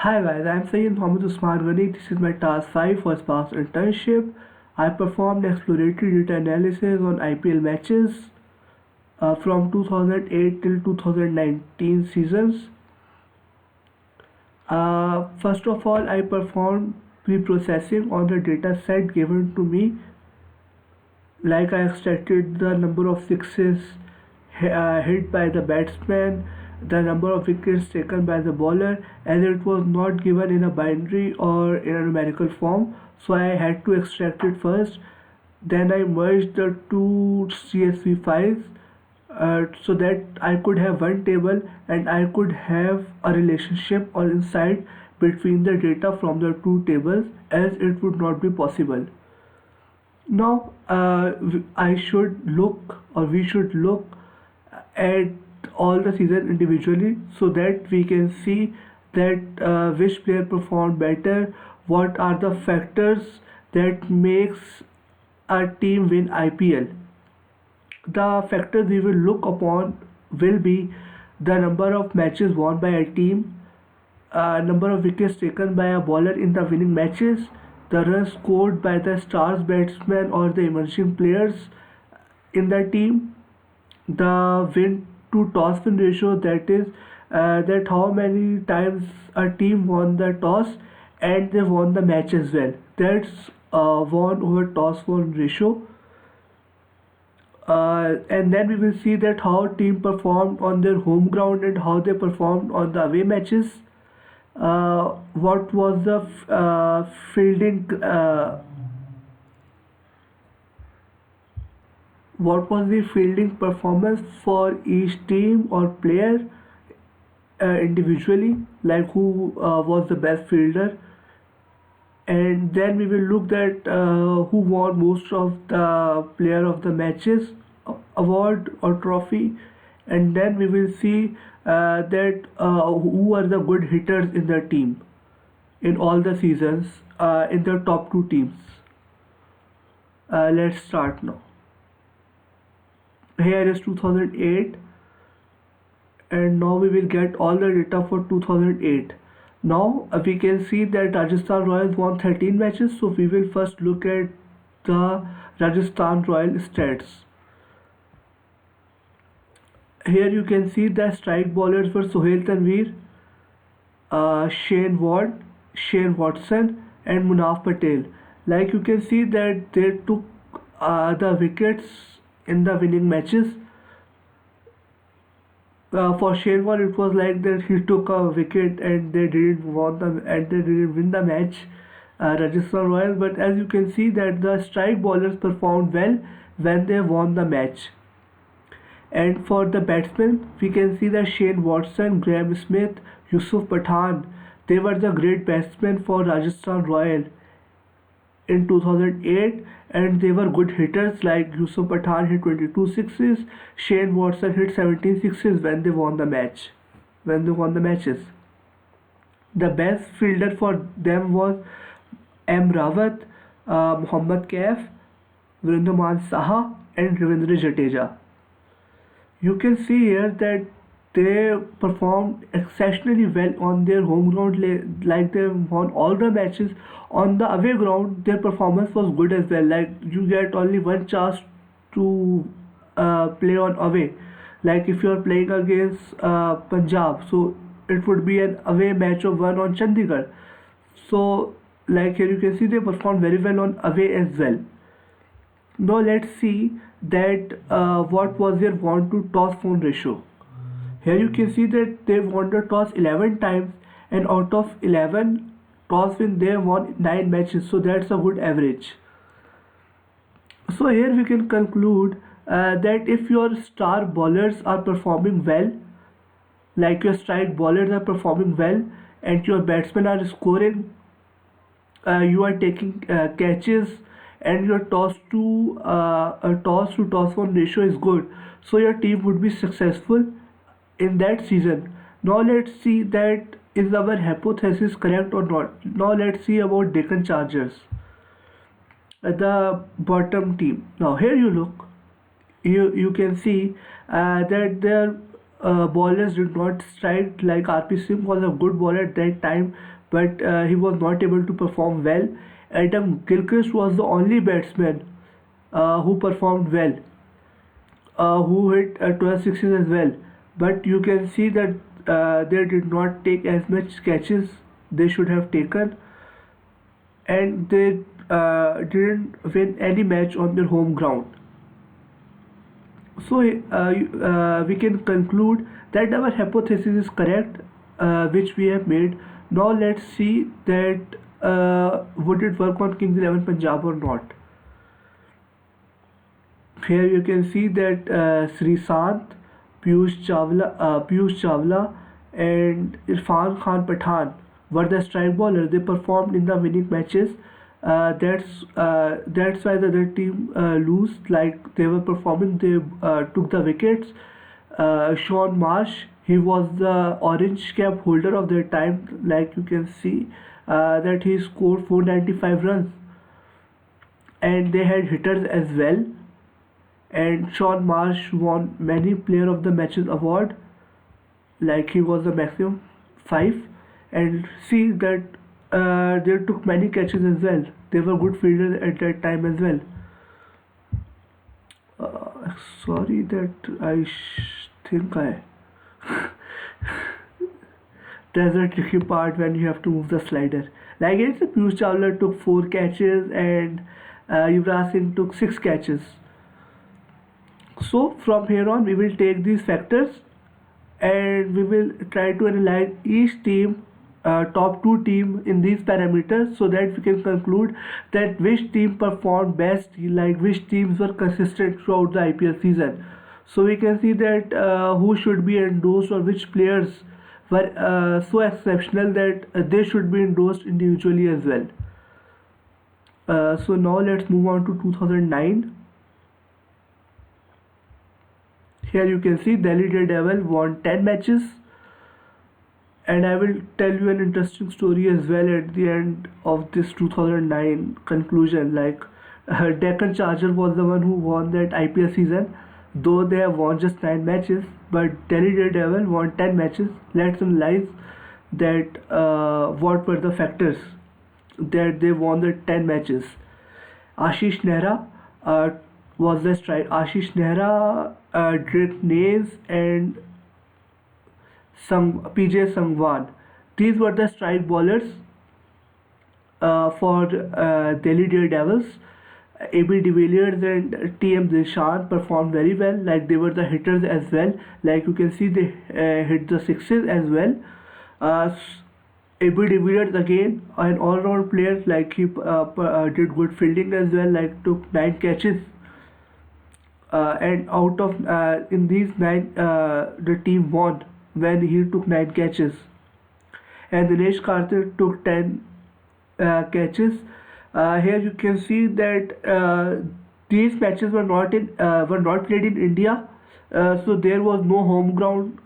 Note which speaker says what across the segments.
Speaker 1: Hi guys, I'm Sayyid Mohammed Usman Ghani. This is my task 5 for Sparks internship. I performed exploratory data analysis on IPL matches from 2008 till 2019 seasons. First of all, I performed pre-processing on the data set given to me, like I extracted the number of sixes hit by the batsman, the number of wickets taken by the bowler, as it was not given in a binary or in a numerical form. So I had to extract it first. Then I merged the two CSV files so that I could have one table and I could have a relationship or insight between the data from the two tables, as it would not be possible. Now, I should look, or we should look at all the season individually so that we can see that which player performed better, what are the factors that makes a team win IPL. The factors we will look upon will be the number of matches won by a team, number of wickets taken by a bowler in the winning matches, the runs scored by the stars batsmen or the emerging players in the team, the win to toss win ratio, that is, that how many times a team won the toss and they won the match as well. That's won over toss won ratio. And then we will see that how team performed on their home ground and how they performed on the away matches. What was the fielding what was the fielding performance for each team or player individually, like who was the best fielder. And then we will look at who won most of the player of the matches award or trophy. And then we will see that who are the good hitters in the team in all the seasons in the top two teams. Let's start now. Here is 2008, and now we will get all the data for 2008. Now we can see that Rajasthan Royals won 13 matches, so we will first look at the Rajasthan Royal stats. Here you can see the strike bowlers were Sohail Tanvir, Shane Warne, Shane Watson, and Munaf Patel. Like you can see that they took the wickets in the winning matches. For Shane Warne, it was like that he took a wicket and they didn't win the match, Rajasthan Royals. But as you can see that the strike bowlers performed well when they won the match. And for the batsmen, we can see that Shane Watson, Graham Smith, Yusuf Pathan, they were the great batsmen for Rajasthan Royal in 2008, and they were good hitters. Like Yusuf Pathan hit 22 sixes, Shane Watson hit 17 sixes when they won the matches. The best fielder for them was M. Rawat, Mohammad Kaif, Vrindaman Saha, and Ravindra Jadeja. You can see here that they performed exceptionally well on their home ground, like they won all the matches. On the away ground, their performance was good as well. Like you get only one chance to play on away. Like if you are playing against Punjab, so it would be an away match of one on Chandigarh. So, like here you can see they performed very well on away as well. Now let's see that what was their won to toss won ratio. Here you can see that they won the toss 11 times, and out of 11 toss win they won 9 matches, so that's a good average. So here we can conclude that if your star bowlers are performing well, like your strike bowlers are performing well, and your batsmen are scoring, you are taking catches, and your toss to toss one ratio is good, so your team would be successful in that season. Now let's see that is our hypothesis correct or not. Now let's see about Deccan Chargers, the bottom team. Now here you look, you can see that their bowlers did not strike. Like RP Singh was a good bowler at that time, but he was not able to perform well. Adam Gilchrist was the only batsman who performed well, who hit 12 sixes as well. But you can see that they did not take as much catches they should have taken, and they didn't win any match on their home ground. So we can conclude that our hypothesis is correct, which we have made. Now let's see that would it work on Kings 11 Punjab or not. Here you can see that Sri Sant, Piyush Chawla, and Irfan Khan Pathan were the strike bowlers. They performed in the winning matches. That's why the other team lose. Like they were performing, they took the wickets. Sean Marsh, he was the orange cap holder of their time. Like you can see that he scored 495 runs, and they had hitters as well. And Sean Marsh won many Player of the Matches award, like he was the maximum five. And see that they took many catches as well. They were good fielders at that time as well. Uh, Sorry that think I. That's the tricky part when you have to move the slider. Like it's Piyush Chawla took four catches and Yuvraj Singh took six catches. So from here on, we will take these factors and we will try to analyze each team, top two team in these parameters, so that we can conclude that which team performed best, like which teams were consistent throughout the IPL season. So we can see that who should be endorsed or which players were so exceptional that they should be endorsed individually as well. So now let's move on to 2009. Here you can see Delhi Daredevil won 10 matches, and I will tell you an interesting story as well at the end of this 2009 conclusion. Like Deccan Charger was the one who won that IPL season, though they have won just 9 matches, but Delhi Daredevil won 10 matches. Let's analyze that what were the factors that they won the 10 matches. Ashish Nehra uh, was the strike. Ashish Nehra, Drake Nays, and PJ Sangwan. These were the strike bowlers for Delhi Daredevils. AB de Villiers and TM Dilshan performed very well. Like they were the hitters as well. Like you can see, they hit the sixes as well. Uh, AB de Villiers again an all-round player. Like he did good fielding as well. Like took 9 catches. And out of in these 9, the team won when he took 9 catches. And Dinesh Karthik took 10 catches. Here you can see that these matches were not played in India, so there was no home ground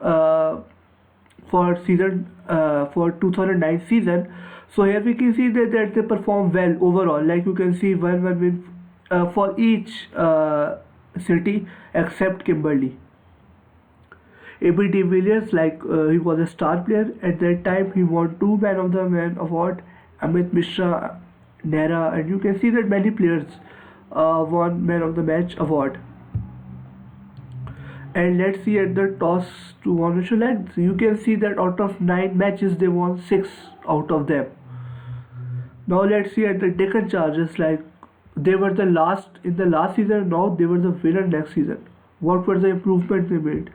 Speaker 1: for 2009 season. So here we can see that they perform well overall. Like you can see, one win for each city except Kimberley. AB de Villiers, like he was a star player at that time. He won two Man of the Man award. Amit Mishra, Nehra, and you can see that many players won Man of the Match award. And let's see at the toss to one issue, like you can see that out of 9 matches they won 6 out of them. Now let's see at the Deccan Chargers, like they were the last in the last season. Now they were the winner next season. What were the improvements they made?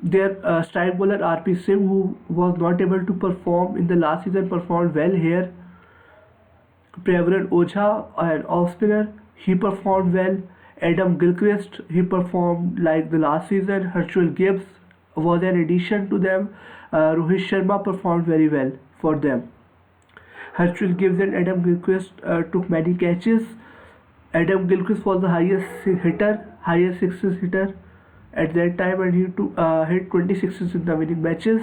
Speaker 1: Their strike bowler RP Singh, who was not able to perform in the last season, performed well here. Prevran Oja, an off spinner, he performed well. Adam Gilchrist, he performed like the last season. Herschel Gibbs was an addition to them. Rohit Sharma performed very well for them. Herschel Gibbs and Adam Gilchrist took many catches. Adam Gilchrist was the highest sixes hitter at that time, and he hit 26s in the winning matches.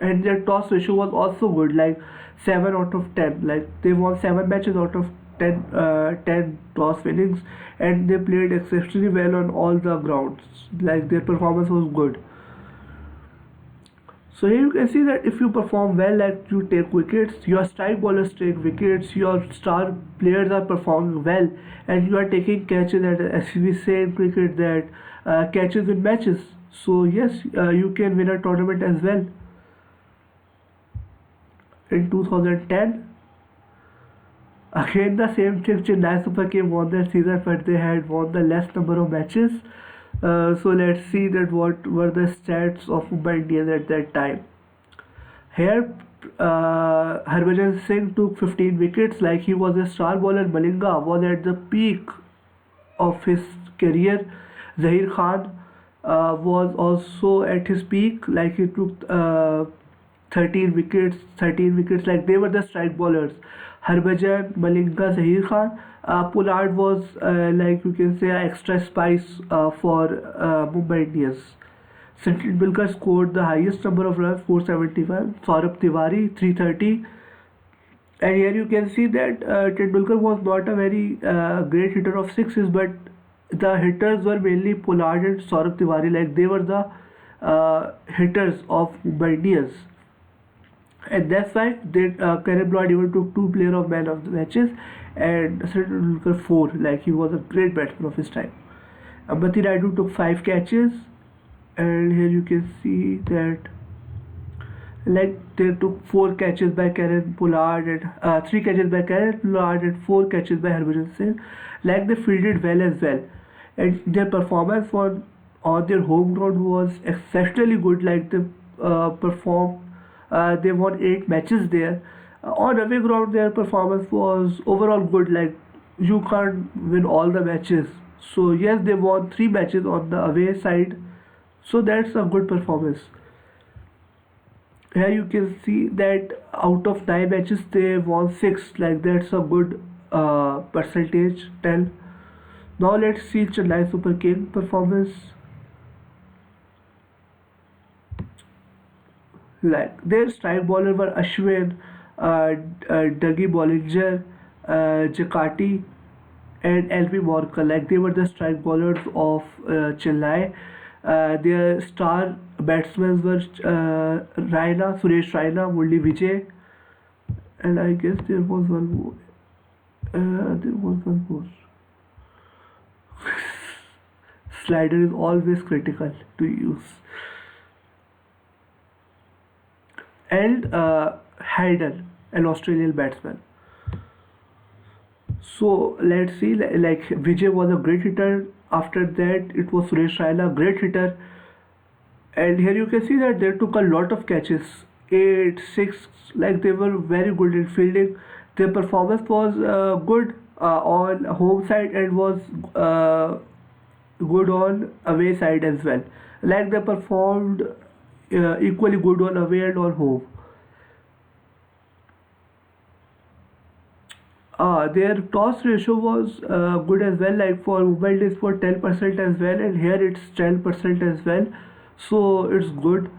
Speaker 1: And their toss ratio was also good, like 7 out of 10. Like they won 7 matches out of 10 toss winnings, and they played exceptionally well on all the grounds. Like their performance was good. So here you can see that if you perform well, like you take wickets, your strike bowlers take wickets, your star players are performing well, and you are taking catches. And as we say in cricket, that catches in matches. So yes, you can win a tournament as well. In 2010, again the same thing. Chennai Super King won that season, but they had won the less number of matches. So let's see that what were the stats of Mumbai Indians at that time. Here, Harbhajan Singh took 15 wickets like he was a star bowler. Malinga was at the peak of his career. Zahir Khan was also at his peak, like he took 13 wickets, like they were the strike bowlers. Harbhajan, Malinga, Zahir Khan. Pollard was like you can say extra spice for Mumbai Indians. Sachin Tendulkar scored the highest number of runs, 471. Saurabh Tiwari, 330. And here you can see that Tendulkar was not a very great hitter of sixes, but the hitters were mainly Pollard and Saurabh Tiwari, like they were the hitters of Mumbai Indians. And that's why they Karen Blood even took two player of man of the matches and Sachin Tendulkar four, like he was a great batsman of his time. Ambati Rayudu took five catches, and here you can see that like they took four catches by Karen Pollard and three catches by Karen Pollard and four catches by Harbhajan Singh. Like they fielded well as well, and their performance on their home ground was exceptionally good. Like they performed, they won 8 matches there. On away ground, their performance was overall good. Like you can't win all the matches. So yes, they won 3 matches on the away side. So that's a good performance. Here you can see that out of 9 matches they won six. Like that's a good percentage. 10. Now let's see Chennai Super King performance. Like their strike bowler were Ashwin, Dougie Bollinger, Jakati, and LB Morkel. Like they were the strike bowlers of Chennai. Their star batsmen were Raina, Suresh Raina, Murli Vijay, and I guess there was one more. There was one more. Slider is always critical to use. And Hayden, an Australian batsman. So let's see, like Vijay was a great hitter. After that, it was Suresh Raina, great hitter. And here you can see that they took a lot of catches, eight, six. Like they were very good in fielding. Their performance was good on home side and was good on away side as well. Like they performed equally good on away and on home. Their toss ratio was good as well. Like for Mumbai Indians for 10% as well, and here it's 10% as well. So it's good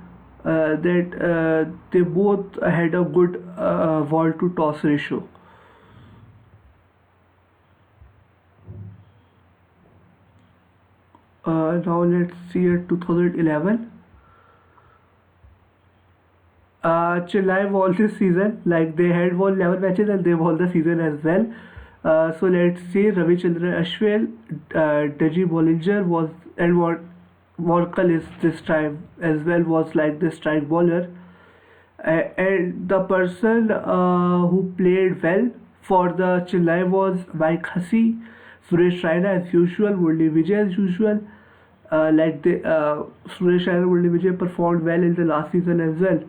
Speaker 1: that they both had a good ball to toss ratio. Now let's see at 2011. Chennai won this season. Like they had won 11 matches and they won the season as well. So let's see Ravichandran Ashwin, Deji Bollinger was and what Morkel is this time as well was like the strike bowler. And the person who played well for the Chennai was Mike Hussey, Suresh Raina as usual, Murli Vijay as usual. Suresh Raina and Murli Vijay performed well in the last season as well.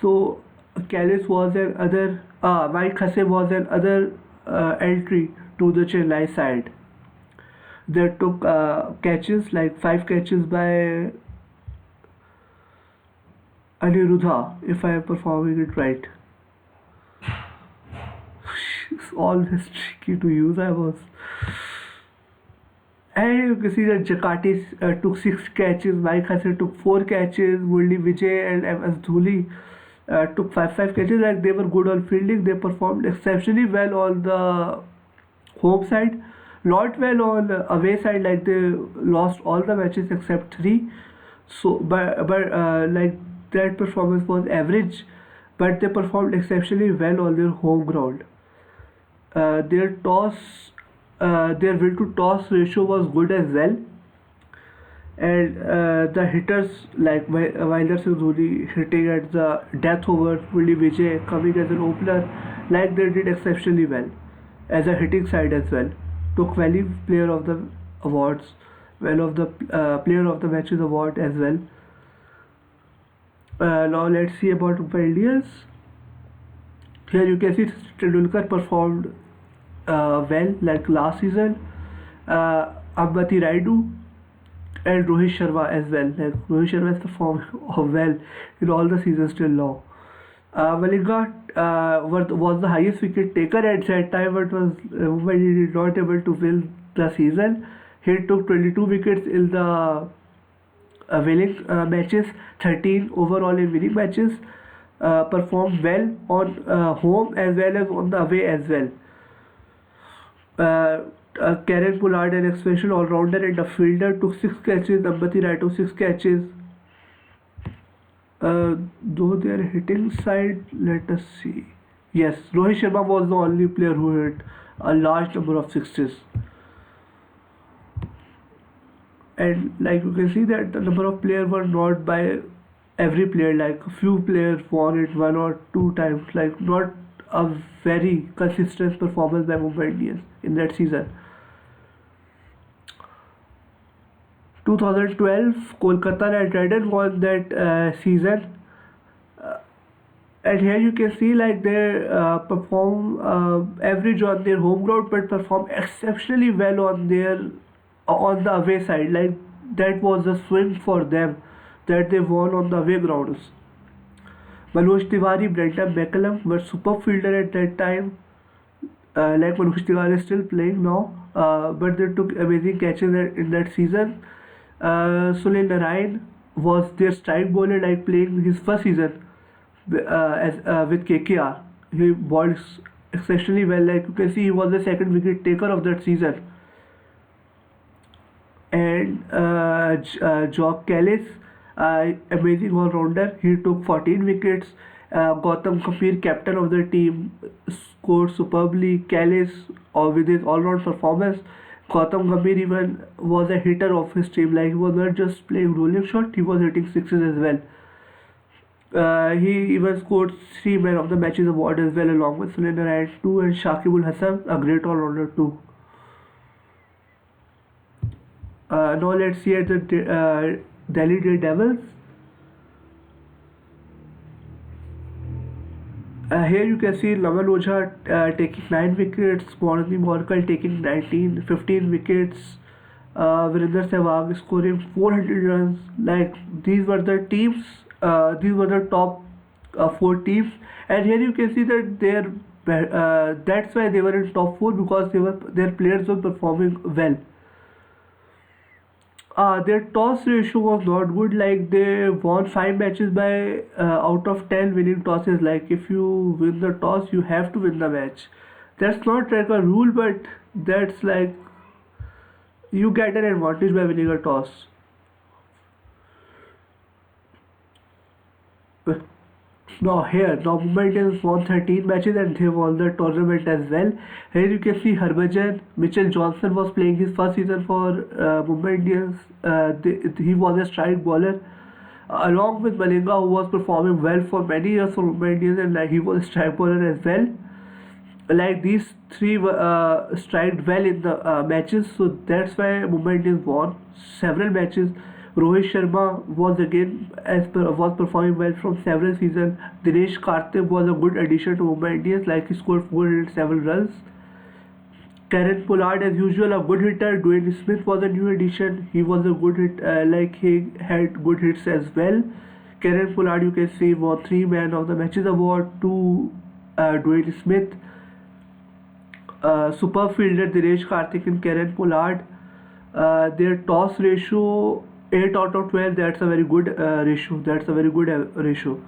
Speaker 1: So Callis was another Mike Hussey was another entry to the Chennai side. They took catches like 5 catches by Aniruddha, if I am performing it right. It's always tricky to use. I was. And you can see that Jakati took 6 catches, Mike Hussey took 4 catches, Murli Vijay and MS Dhuli took five catches. Like they were good on fielding, they performed exceptionally well on the home side, not well on away side. Like they lost all the matches except 3. So, but like that performance was average, but they performed exceptionally well on their home ground. Their their will to toss ratio was good as well, and the hitters like Wilder Singh Dhoni hitting at the death over, Willie Vijay coming as an opener, like they did exceptionally well as a hitting side as well. Took Valley Player of the Awards, well of the Player of the Matches award as well. Now let's see about Mumbai Indians. Here you can see Tendulkar performed well like last season. Ambati Raidu and Rohit Sharma as well. Like Rohit Sharma has performed well in all the seasons till now. Malinga was the highest wicket taker at that time, but was Mumbai did not able to win the season. He took 22 wickets in the winning matches, 13 overall in winning matches. Performed well on home as well as on the away as well. Uh, Karen Pollard, an exceptional all-rounder and a fielder, took 6 catches. Ambati Raito 6 catches. Though they are hitting side, let us see. Yes, Rohit Sharma was the only player who hit a large number of sixes. And like you can see that the number of players were not by every player. Like a few players won it 1 or 2 times. Like not a very consistent performance by Mumbai Indians in that season. 2012 Kolkata Knight Riders won that season, and here you can see like they perform average on their home ground but perform exceptionally well on their on the away side. Like that was a swing for them that they won on the away grounds. Manoj Tiwari, Brenton McCullum were super fielder at that time. Like Manoj Tiwari is still playing now, but they took amazing catches in that season. Sunil Narayan was their strike bowler, like playing his first season as with KKR. He bowled exceptionally well. Like you can see, he was the second wicket taker of that season. And Jock Callis, amazing all-rounder. He took 14 wickets. Gautam Gambhir, captain of the team, scored superbly. Callis, with his all-round performance. Gautam Gambhir even was a hitter of his team. Like he was not just playing rolling shot; he was hitting sixes as well. He even scored 3 Man of the Matches award as well, along with Sunil Narayan too and Shakibul Hasan, a great all-rounder too. Now let's see at the Delhi Daredevils. Here you can see Naman Ojha taking 9 wickets, Morni Morkal taking 15 wickets, Virender Sehwag scoring 400 runs. Like these were the teams, these were the top 4 teams, and here you can see that that's why they were in top 4 because their players were performing well. Their toss ratio was not good. Like they won 5 matches by out of 10 winning tosses. Like if you win the toss, you have to win the match. That's not like a rule, but that's like you get an advantage by winning a toss. Now Mumbai Indians won 13 matches and they won the tournament as well. Here you can see Harbhajan Mitchell Johnson was playing his first season for Mumbai Indians. He was a strike bowler, along with Malinga, who was performing well for many years for Mumbai Indians, and like he was a strike bowler as well. Like these three striked well in the matches, so that's why Mumbai Indians won several matches. Rohit Sharma was performing well from several seasons. Dinesh Karthik was a good addition to Mumbai Indians, like he scored 407 runs. Karen Pollard, as usual, a good hitter. Dwayne Smith was a new addition. He was a good hit, like he had good hits as well. Karen Pollard, you can see, won 3 Man of the Matches award to Dwayne Smith. Super fielder Dinesh Karthik and Karen Pollard. Their toss ratio 8 out of 12. That's a very good ratio. That's a very good ratio.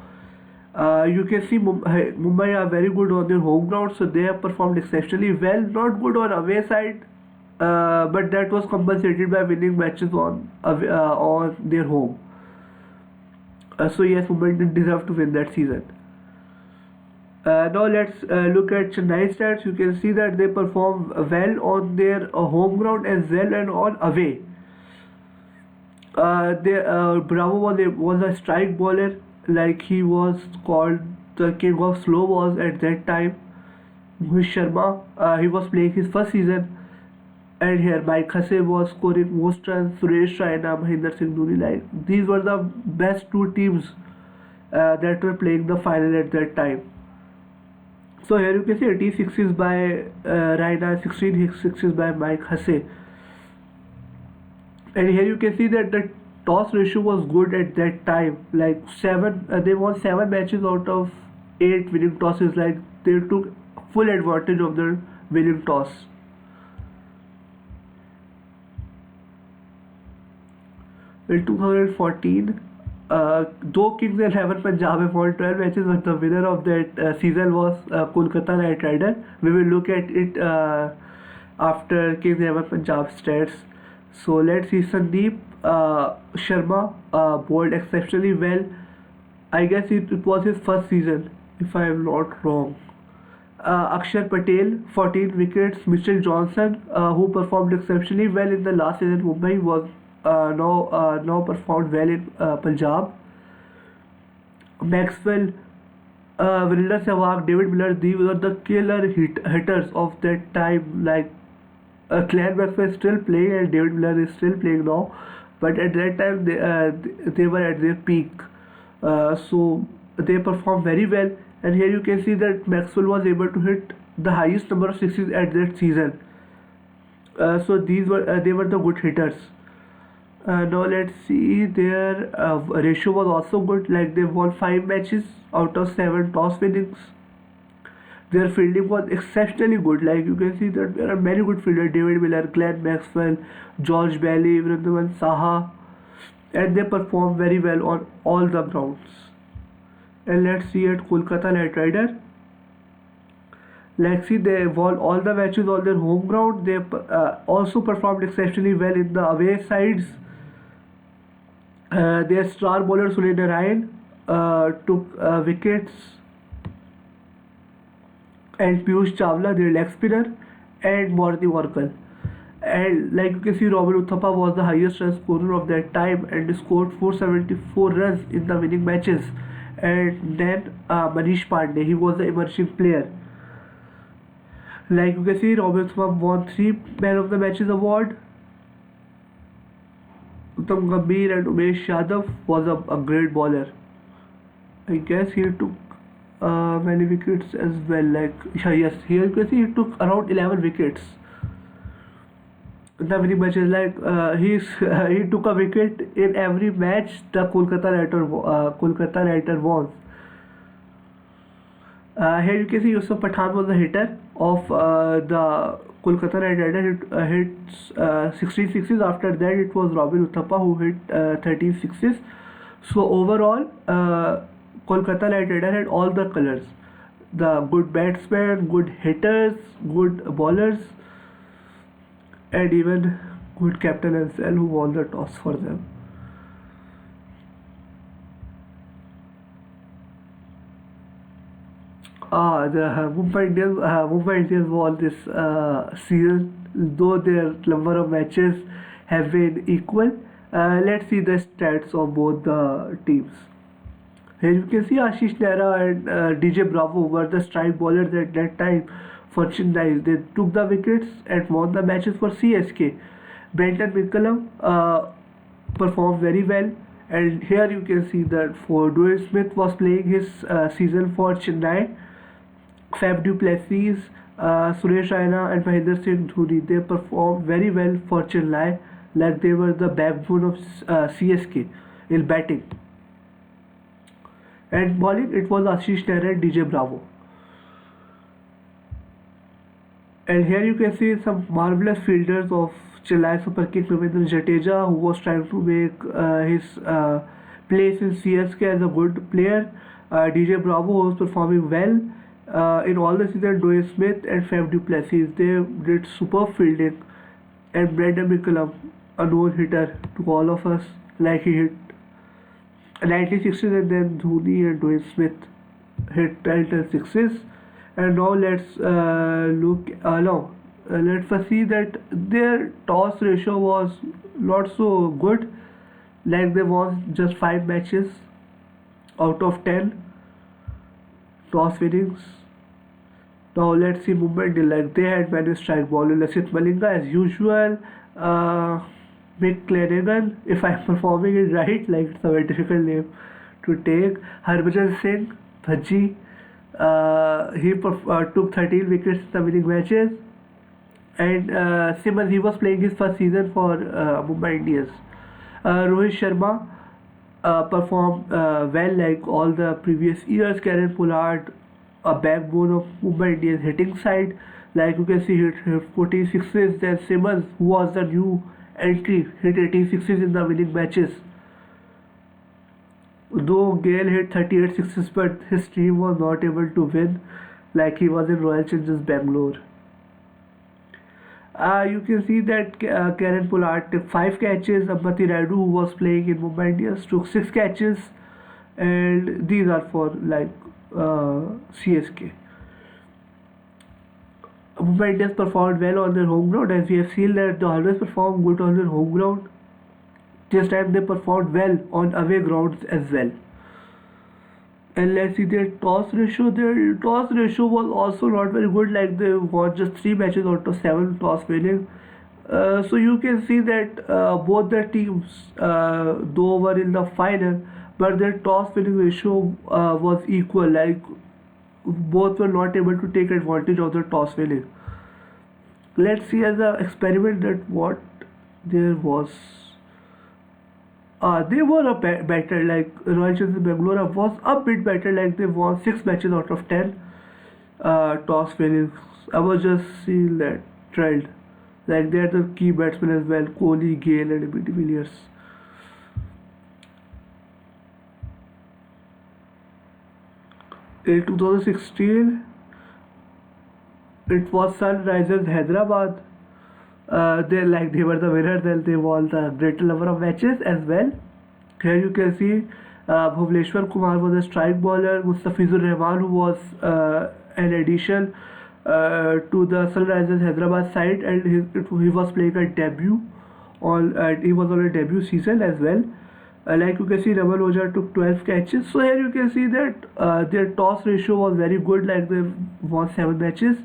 Speaker 1: You can see Mumbai are very good on their home ground, so they have performed exceptionally well. Not good on away side, but that was compensated by winning matches on their home. So yes, Mumbai did deserve to win that season. Now let's look at Chennai stats. You can see that they perform well on their home ground as well and on away. Bravo was a strike bowler, like he was called the king of slow balls at that time. Mohit Sharma, he was playing his first season, and here Mike Hussey was scoring most runs. Suresh Raina, Mahendra Singh Dhoni, like these were the best two teams that were playing the final at that time. So here you can see 18 sixes by Raina, 16 sixes by Mike Hussey. And here you can see that the toss ratio was good at that time. Like seven, they won 7 matches out of 8 winning tosses. Like they took full advantage of their winning toss. In 2014, though Kings 11 Punjab have won 12 matches, but the winner of that season was Kolkata Knight Rider. We will look at it after Kings 11 Punjab stats. So let's see. Sandeep Sharma bowled exceptionally well. I guess it was his first season, if I am not wrong. Akshar Patel, 14 wickets. Mitchell Johnson, who performed exceptionally well in the last season, Mumbai was now performed well in Punjab. Maxwell, Virendra Sehwag, David Miller, these were the killer hitters of that time. Like Glenn Maxwell is still playing and David Miller is still playing now, but at that time they were at their peak. So they performed very well, and here you can see that Maxwell was able to hit the highest number of sixes at that season. So these were they were the good hitters. Now let's see, their ratio was also good. Like they won 5 matches out of 7 toss winnings. Their fielding was exceptionally good. Like you can see that there are many good fielders: David Miller, Glenn Maxwell, George Bailey, Vrindavan Saha, and they performed very well on all the grounds. And let's see at Kolkata Knight Rider. Like see, they won all the matches on their home ground. They also performed exceptionally well in the away sides. Their star bowler Sunil Narayan took wickets, and Piyush Chawla, their leg spinner, and Morty Warkal. And like you can see, Robin Uthappa was the highest run scorer of that time and scored 474 runs in the winning matches. And then Manish Pandey, he was the emerging player. Like you can see, Robin Uthappa won 3 Man of the Matches award. Uttam Gambhir and Umesh Yadav was a great bowler. I guess he took many wickets as well. Like yeah, yes, here you can see he took around 11 wickets. The winning matches, like he took a wicket in every match the Kolkata Knighter won. Here you can see Yusuf Pathan was the hitter of the Kolkata Knight Rider. Hit 16 sixes. After that, it was Robin Uthappa who hit 13 sixes. So overall, Kolkata Knight Rider had all the colors: the good batsmen, good hitters, good bowlers, and even good captain as well who won the toss for them. The Mumbai Indians won this season, though their number of matches have been equal. Let's see the stats of both the teams. Here you can see Ashish Nehra and DJ Bravo were the strike bowlers at that time for Chennai. They took the wickets and won the matches for CSK. Brenton McCullum performed very well. And here you can see that for Dwayne Smith was playing his season for Chennai. Fab du Plessis, Suresh Raina, and Mahendra Singh Dhoni, they performed very well for Chennai, like they were the backbone of CSK in batting. And bowling, it was Ashish Nehra and DJ Bravo. And here you can see some marvelous fielders of Chennai Super King Ravindra Jadeja, who was trying to make his place in CSK as a good player. DJ Bravo was performing well. In all the season, Dwayne Smith and Fab du Plessis, they did superb fielding. And Brendan McCullum, a known hitter to all of us, like he hit 90 sixes, and then Dhoni and Dwayne Smith hit 10 sixes. And now let's first see that their toss ratio was not so good. Like they won just 5 matches out of 10 toss winnings. Now let's see Mumbai Indians. Like they had many strike bowlers. Lasith Malinga as usual. Uh, Mick Flanagan, if I'm performing it right, like it's a very difficult name to take. Harbhajan Singh, Bhaji. He took 13 wickets in the winning matches. And Simmons, he was playing his first season for Mumbai Indians. Rohit Sharma performed well like all the previous years. Karen Pollard, a backbone of Mumbai Indians hitting side. Like you can see, hit 14 sixes. Then Simmons, who was the new entry, hit 18 sixes in the winning matches. Though Gale hit 38 sixes, but his team was not able to win like he was in Royal Challengers Bangalore. You can see that Karen Pollard took 5 catches. Ambati Rayudu, who was playing in Mumbai Indians, took 6 catches, and these are for like CSK. Mumbai Indians performed well on their home ground, as we have seen that they always perform good on their home ground. This time they performed well on away grounds as well. And let's see their toss ratio. Their toss ratio was also not very good. Like they won just 3 matches out of 7 toss winning. So you can see that both the teams, though were in the final, but their toss winning ratio was equal. Like both were not able to take advantage of the toss winning. Let's see as an experiment that what there was. They were better. Like Royal Challengers Bangalore was a bit better. Like they won 6 matches out of 10 toss winnings. I was just seeing that trend. Like they're the key batsmen as well. Kohli, Gale, and AB de Villiers. In 2016, it was Sunrisers Hyderabad. They were the winners and they won the greater number of matches as well. Here you can see Bhuvneshwar Kumar was a strike bowler. Mustafizur Rahman, who was an addition to the Sunrisers Hyderabad side, and he was playing a debut he was on a debut season as well. Like you can see, Raman Ojha took 12 catches. So here you can see that their toss ratio was very good. Like they won 7 matches.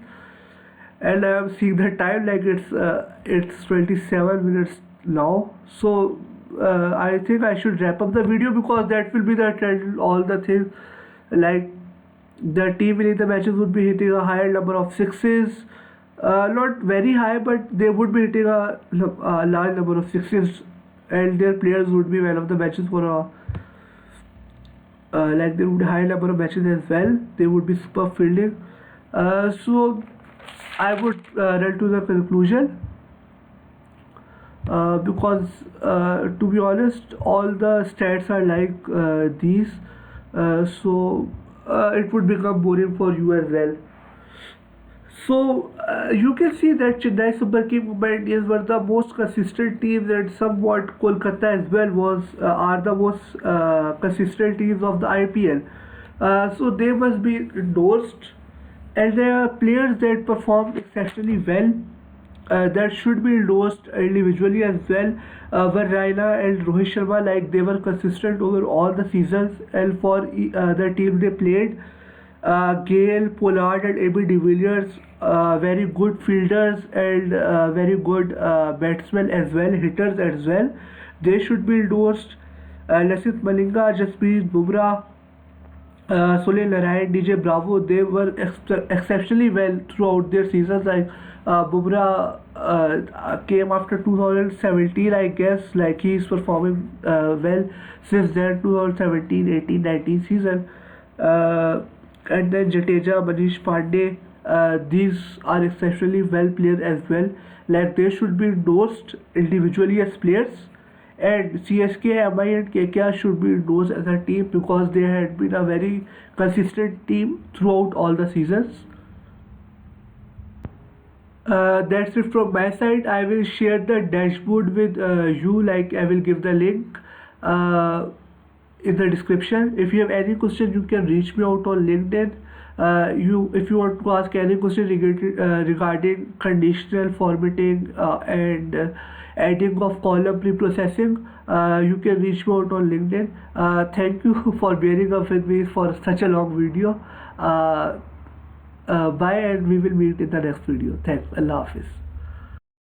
Speaker 1: And I am seeing the time, like it's 27 minutes now. So I think I should wrap up the video, because that will be the trend. All the things like the team winning the matches would be hitting a higher number of sixes. Not very high, but they would be hitting a large number of sixes, and their players would be man of the matches for a like they would high number of matches as well. They would be super fielding. So I would run to the conclusion, because to be honest, all the stats are like these, so it would become boring for you as well. So you can see that Chennai Super Kings, Mumbai Indians were the most consistent teams, and somewhat Kolkata as well was are the most consistent teams of the IPL. So they must be endorsed, and there are players that performed exceptionally well that should be endorsed individually as well. Were Raina and Rohit Sharma, like they were consistent over all the seasons, and for the team they played. Gale, Pollard, and AB de Villiers, very good fielders and very good batsmen as well, hitters as well. They should be endorsed. Lasith Malinga, Jasprit Bumrah, Sunil Narayan, DJ Bravo, they were exceptionally well throughout their seasons. Like Bumrah came after 2017, I guess. Like he's performing well since then, 2017, 18, 19 season. And then Jadeja, Manish Pandey, these are exceptionally well players as well. Like they should be endorsed individually as players, and CSK, MI, and KKR should be endorsed as a team, because they had been a very consistent team throughout all the seasons. That's it from my side. I will share the dashboard with you. Like I will give the link. Uh, in the description. If you have any question, you can reach me out on LinkedIn. If you want to ask any question regarding conditional formatting and adding of column preprocessing, you can reach me out on LinkedIn. Thank you for bearing up with me for such a long video. Bye, and we will meet in the next video. Thanks. Allah Hafiz.